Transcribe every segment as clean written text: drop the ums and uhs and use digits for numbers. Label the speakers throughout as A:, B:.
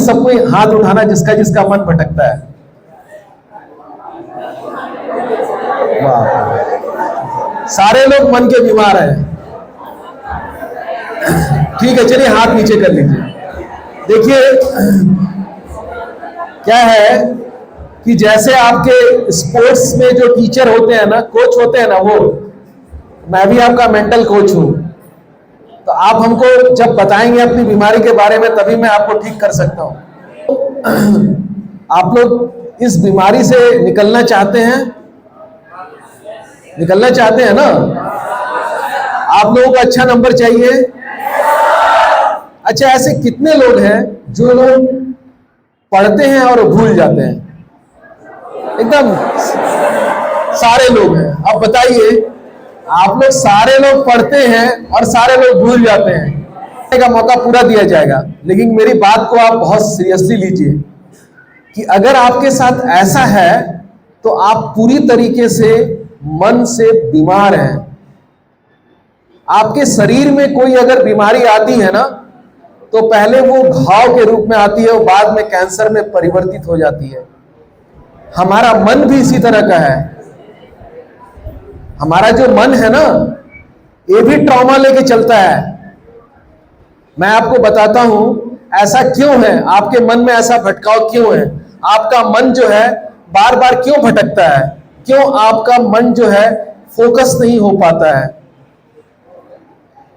A: सबको हाथ उठाना जिसका जिसका मन भटकता है। वाह, सारे लोग मन के बीमार हैं। ठीक है, चलिए हाथ नीचे कर लीजिए। देखिए क्या है कि जैसे आपके स्पोर्ट्स में जो टीचर होते हैं ना, कोच होते हैं ना, वो मैं भी आपका मेंटल कोच हूं। तो आप हमको जब बताएंगे अपनी बीमारी के बारे में, तभी मैं आपको ठीक कर सकता हूं। आप लोग इस बीमारी से निकलना चाहते हैं? निकलना चाहते हैं ना? आप लोगों को अच्छा नंबर चाहिए? अच्छा, ऐसे कितने लोग हैं जो लोग पढ़ते हैं और भूल जाते हैं? एकदम सारे लोग हैं। अब बताइए, आप लोग सारे लोग पढ़ते हैं और सारे लोग भूल जाते हैं। का मौका पूरा दिया जाएगा, लेकिन मेरी बात को आप बहुत सीरियसली लीजिए कि अगर आपके साथ ऐसा है तो आप पूरी तरीके से मन से बीमार हैं। आपके शरीर में कोई अगर बीमारी आती है ना, तो पहले वो घाव के रूप में आती है और बाद में कैंसर में परिवर्तित हो जाती है। हमारा मन भी इसी तरह का है। हमारा जो मन है ना, ये भी ट्रॉमा लेके चलता है। मैं आपको बताता हूं ऐसा क्यों है, आपके मन में ऐसा भटकाव क्यों है, आपका मन जो है बार बार क्यों भटकता है, क्यों आपका मन जो है फोकस नहीं हो पाता है।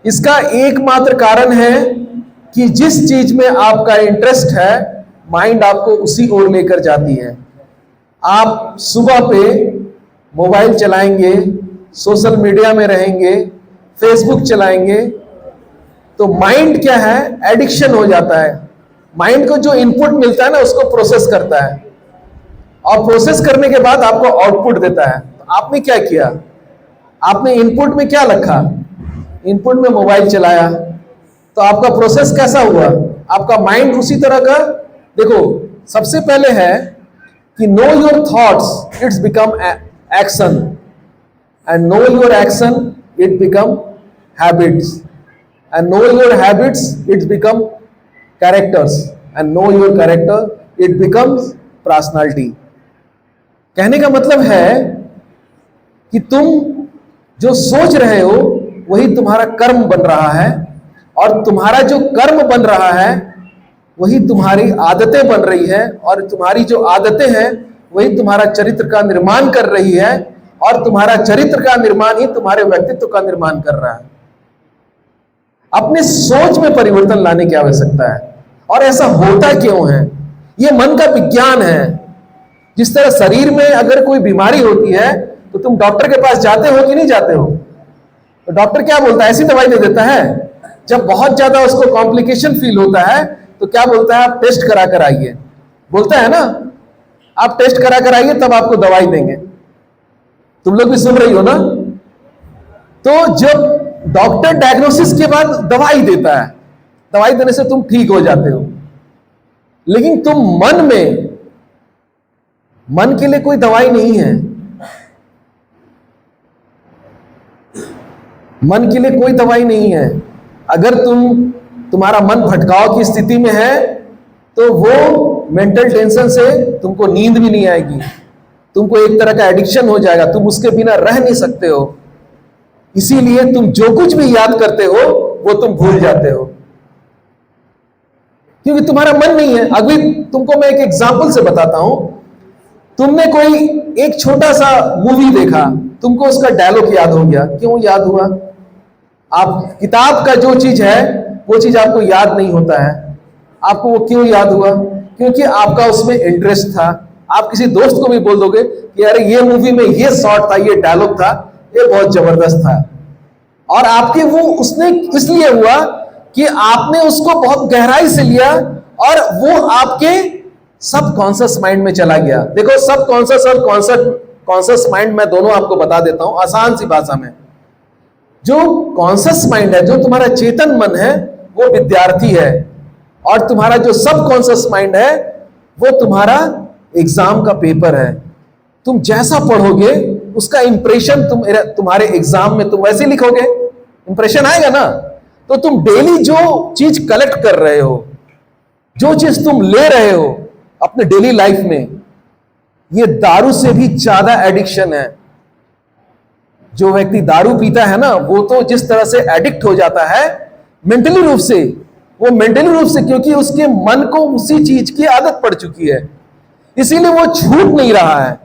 A: इसका एकमात्र कारण है कि जिस चीज में आपका इंटरेस्ट है, माइंड आपको उसी ओर लेकर जाती है। आप सुबह पे मोबाइल चलाएंगे, सोशल मीडिया में रहेंगे, फेसबुक चलाएंगे, तो माइंड क्या है, एडिक्शन हो जाता है। माइंड को जो इनपुट मिलता है ना, उसको प्रोसेस करता है और प्रोसेस करने के बाद आपको आउटपुट देता है। तो आपने क्या किया, आपने इनपुट में क्या रखा, इनपुट में मोबाइल चलाया, तो आपका प्रोसेस कैसा हुआ, आपका माइंड उसी तरह का। देखो, सबसे पहले है कि know your thoughts, it's become action, and know your action, it become habits, and know your habits, it's become characters, and know your character, it becomes personality. कहने का मतलब है कि तुम जो सोच रहे हो वही तुम्हारा कर्म बन रहा है, और तुम्हारा जो कर्म बन रहा है वही तुम्हारी आदतें बन रही है, और तुम्हारी जो आदतें हैं वही तुम्हारा चरित्र का निर्माण कर रही है, और तुम्हारा चरित्र का निर्माण ही तुम्हारे व्यक्तित्व का निर्माण कर रहा है। अपने सोच में परिवर्तन लाने की आवश्यकता है। और ऐसा होता क्यों है, ये मन का विज्ञान है। जिस तरह शरीर में अगर कोई बीमारी होती है तो तुम डॉक्टर के पास जाते हो कि नहीं जाते हो? तो डॉक्टर क्या बोलता है, ऐसी दवाई दे देता है। जब बहुत ज्यादा उसको कॉम्प्लिकेशन फील होता है तो क्या बोलता है, आप टेस्ट करा कर आइए, बोलता है ना, आप टेस्ट करा कर आइए तब आपको दवाई देंगे। तुम लोग भी सुन रही हो ना? तो जब डॉक्टर डायग्नोसिस के बाद दवाई देता है, दवाई देने से तुम ठीक हो जाते हो, लेकिन तुम मन के लिए कोई दवाई नहीं है। मन के लिए कोई दवाई नहीं है। अगर तुम्हारा मन भटकाव की स्थिति में है तो वो मेंटल टेंशन से तुमको नींद भी नहीं आएगी, तुमको एक तरह का एडिक्शन हो जाएगा, तुम उसके बिना रह नहीं सकते हो। इसीलिए तुम जो कुछ भी याद करते हो वो तुम भूल जाते हो, क्योंकि तुम्हारा मन नहीं है। अभी तुमको मैं एक एग्जांपल से बताता हूं। तुमने कोई एक छोटा सा मूवी देखा, तुमको उसका डायलॉग याद हो गया। क्यों याद हुआ? आप किताब का जो चीज है वो चीज आपको याद नहीं होता है। आपको वो क्यों याद हुआ? क्योंकि आपका उसमें इंटरेस्ट था। आप किसी दोस्त को भी बोल दोगे कि अरे ये मूवी में ये शॉट था, ये डायलॉग था, ये बहुत जबरदस्त था, और आपके वो उसने इसलिए हुआ कि आपने उसको बहुत गहराई से लिया और वो आपके सबकॉन्शियस माइंड में चला गया। देखो, सबकॉन्शियस और कॉन्शियस माइंड मैं दोनों आपको बता देता हूं आसान सी भाषा में। जो कॉन्शियस माइंड है, जो तुम्हारा चेतन मन है, वो विद्यार्थी है, और तुम्हारा जो सबकॉन्शियस माइंड है वो तुम्हारा एग्जाम का पेपर है। तुम जैसा पढ़ोगे उसका इंप्रेशन तुम्हारे एग्जाम में तुम वैसे लिखोगे, इंप्रेशन आएगा ना। तो तुम डेली जो चीज कलेक्ट कर रहे हो, जो चीज तुम ले रहे हो अपने डेली लाइफ में, ये दारू से भी ज्यादा एडिक्शन है। जो व्यक्ति दारू पीता है ना, वो तो जिस तरह से एडिक्ट हो जाता है मेंटली रूप से, वो मेंटली रूप से, क्योंकि उसके मन को उसी चीज की आदत पड़ चुकी है, इसीलिए वो छूट नहीं रहा है।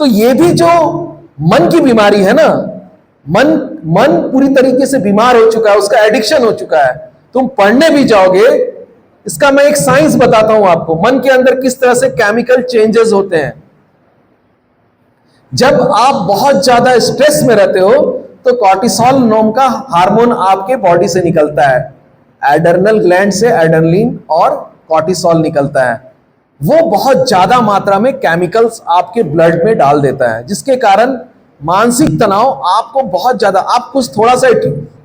A: तो ये भी जो मन की बीमारी है ना, मन पूरी तरीके से बीमार हो चुका है, उसका एडिक्शन हो चुका है। तुम पढ़ने भी जाओगे, इसका मैं एक साइंस बताता हूं आपको, मन के अंदर किस तरह से केमिकल चेंजेस होते हैं। जब आप बहुत ज्यादा स्ट्रेस में रहते हो तो कॉर्टिसोल नाम का हार्मोन आपके बॉडी से निकलता है, एड्रेनल ग्लैंड से एड्रेनलिन और कॉर्टिसोल निकलता है। वो बहुत ज्यादा मात्रा में केमिकल्स आपके ब्लड में डाल देता है, जिसके कारण मानसिक तनाव आपको बहुत ज्यादा, आप कुछ थोड़ा सा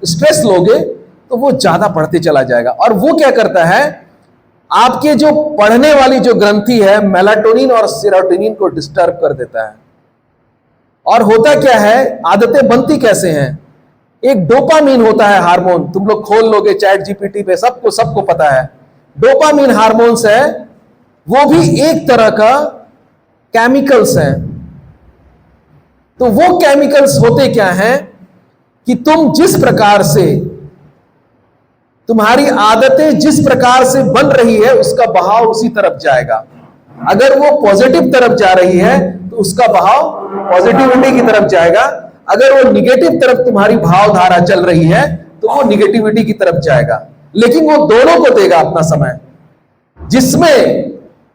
A: स्ट्रेस लोगे तो वो ज्यादा बढ़ते चला जाएगा। और वो क्या करता है, आपके जो पढ़ने वाली जो ग्रंथि है मेलाटोनिन और सेरोटोनिन को डिस्टर्ब कर देता है। और होता क्या है, आदतें बनती कैसे हैं, एक डोपामीन होता है हार्मोन, तुम लोग खोल लोगे चैट जीपीटी पे, सबको पता है। डोपामीन हार्मोन्स है, वो भी एक तरह का केमिकल्स है। तो वो केमिकल्स होते क्या हैं कि तुम जिस प्रकार से, तुम्हारी आदतें जिस प्रकार से बन रही है उसका बहाव उसी तरफ जाएगा। अगर वो पॉजिटिव तरफ जा रही है तो उसका बहाव पॉजिटिविटी की तरफ जाएगा, अगर वो निगेटिव तरफ तुम्हारी भावधारा चल रही है तो वो निगेटिविटी की तरफ जाएगा। लेकिन वो दोनों को देगा अपना समय, जिसमें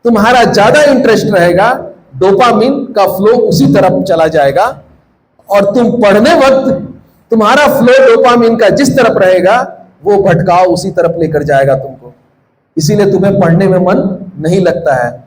A: तुम्हारा ज्यादा इंटरेस्ट रहेगा डोपामिन का फ्लो उसी तरफ चला जाएगा, और तुम पढ़ने वक्त तुम्हारा फ्लो डोपामिन का जिस तरफ रहेगा वो भटकाव उसी तरफ लेकर जाएगा तुमको, इसीलिए तुम्हें पढ़ने में मन नहीं लगता है।